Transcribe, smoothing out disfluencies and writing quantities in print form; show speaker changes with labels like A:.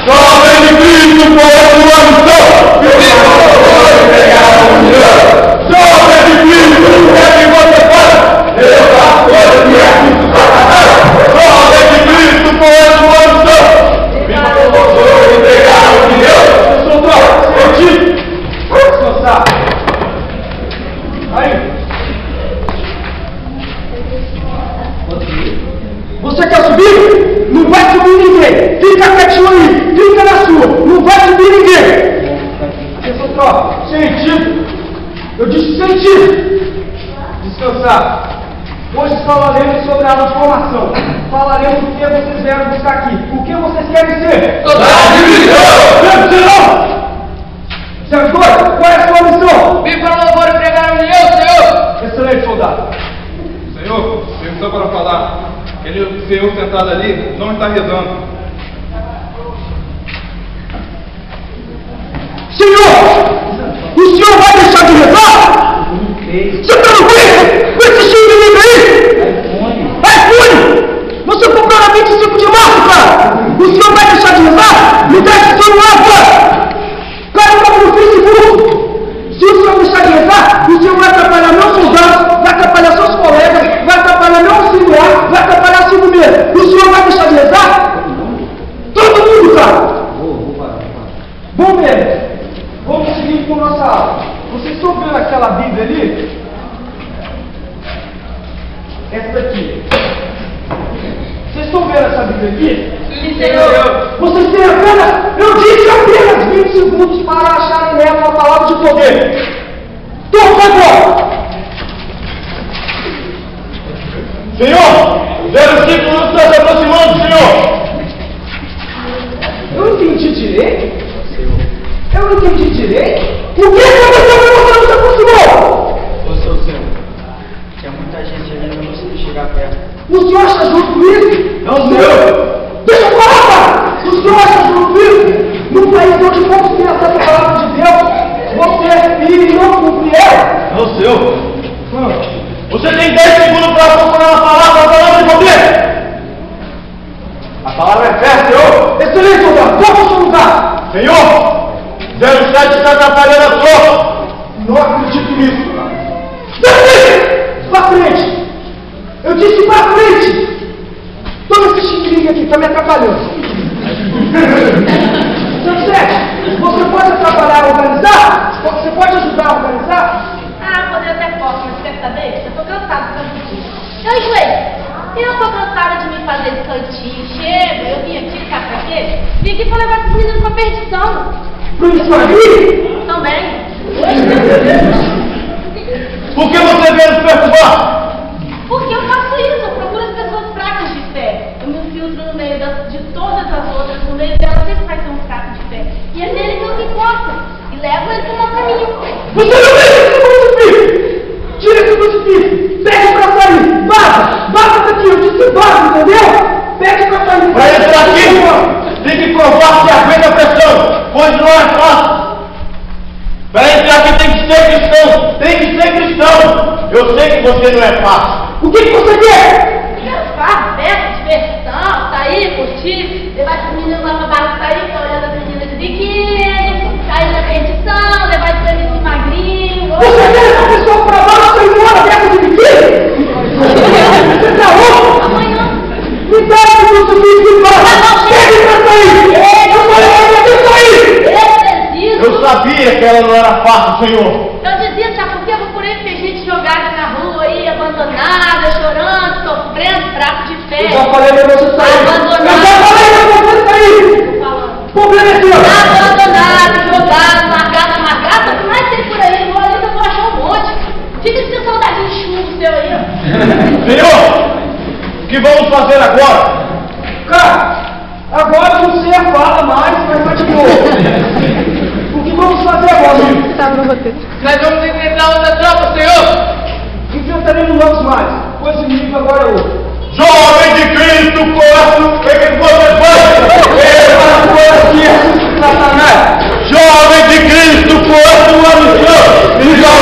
A: Jovem de Cristo, povo do amor, viva o louvor e pregar a união. Jovem de Cristo, o que é que você faz? Eu faço coisas que é muito sacanagem. Jovem de Cristo, povo do amor, viva o louvor e pregar a união. Eu sou o eu te vou descansar. Aí. Você quer subir? Não vai subir ninguém. Fica quietinho aí. Fica na sua. Não vai subir ninguém. Atenção, tropa. Sentido. Eu disse sentido. Descansar. Hoje falaremos sobre a aula de formação. Falaremos o que vocês vieram buscar aqui. O que vocês querem ser? Soldado de missão! Senhor, qual é a sua missão?
B: Vim para o louvor e pregar a união, senhor!
A: Excelente, soldado.
C: Senhor, perguntou para falar. Aquele senhor sentado ali não está rezando.
A: Senhor! O senhor vai deixar de rezar? Você está no meio? Esse cheio de livro aí? iPhone! Você comprou na 25 de março, cara! O senhor vai deixar de rezar? Me dá esse celular, cara! Cara, como no Facebook! Se o senhor deixar de rezar, o senhor vai atrapalhar meus soldados, vai atrapalhar seus colegas, vai atrapalhar meu auxiliar, vai atrapalhar a bombeiro. O senhor vai deixar de rezar? Todo mundo, cara! Bombeiro, vamos seguir com nossa aula. Vocês estão vendo aquela Bíblia ali? Essa daqui. Vocês estão vendo essa Bíblia aqui?
B: Sim, senhor!
A: Vocês têm apenas, eu disse apenas 20 segundos para acharem nela uma palavra de poder. Toca agora! Senhor, 05 minutos está se aproximando, senhor! Eu não entendi direito? Eu não entendi direito? O que aconteceu que você não se aproximou?
D: Ô, seu senhor, tinha muita gente ali, não consegui chegar perto.
A: O senhor acha justo isso? Não, senhor! Deixa eu falar, cara! O senhor acha justo isso? Num país onde poucos têm acesso à palavra de Deus, você ir e não cumprir ela? Não, senhor! Você tem 10 segundos para procurar a palavra de poder! A palavra é fé, senhor! Excelente, soldado! Qual é o seu lugar? Senhor! 07 está atrapalhando a tropa! Não acredito nisso! Desce! Pra frente! Eu disse pra frente! Toma esse xingrinho aqui, tá me atrapalhando! 07, você pode atrapalhar a organizar? Você pode ajudar a organizar?
E: Ah, poder até posso, mas quer saber? Eu tô cansada de fazer isso. Eu enjoei. Eu tô cansada de me fazer de cantinho. Chego, eu vim aqui, sabe pra quê? Vim aqui pra levar essas meninas pra perdição.
A: Por isso aí?
E: Também.
A: Por que você veio nos perturbar?
E: Porque eu faço isso, eu procuro as pessoas fracas de fé. Eu me filtro no meio de todas as outras, no meio delas sempre vai ter um fraco de fé. E é nele que eu me encontro. E levo ele pro meu caminho.
A: Você não deixa esse crucifixo! Tira esse crucifixo! Pede pra sair! Vaza! Vaza daqui! Eu disse vaza, entendeu? Pede pra sair! Pra entrar aqui, tem que provar que aguenta a pressão, pois não é fácil. Para entrar aqui tem que ser cristão! Tem que ser cristão! Eu sei que você não é fácil. O que você quer?
E: Dançar, festa, diversão, sair, curtir, levar as meninas lá pra barra, sair, olhando as meninas de biquíni, sair na perdição, levar as meninas magrinho.
A: Você quer essa pessoa pra baixo sem hora dessa de biquíni? Você tá louco?
E: Amanhã.
A: Me dá esse crucifixo e vaza! Pede pra sair! Eu falei pra você sair! Eu sabia que ela não era fácil, Senhor!
E: Eu dizia, sabe por quê? Eu procurei ter gente jogada na rua aí, abandonada, chorando, sofrendo, fraco de fé.
A: Eu já falei pra você sair!
E: Abandonado.
A: Eu já falei pra você sair!
E: Falando.
A: Problema é seu!
E: Abandonado, jogado, largado, o que mais tem por aí? Vou ali, eu vou achar um monte. Fica esse soldadinho chumbo seu aí, ó.
A: Senhor! O que vamos fazer agora? Cara, agora eu não sei a fala mais, mas vai de novo. O que vamos fazer agora, amigo?
B: Tá no roteiro.
D: Nós vamos enfrentar outra tropa, senhor!
A: Enfrentaremos novos mais, pois o inimigo agora é outro. Jovem de Cristo, posso, o que você faz? Essa coisa aqui é Satanás. Jovem de Cristo, posso, uma missão, e já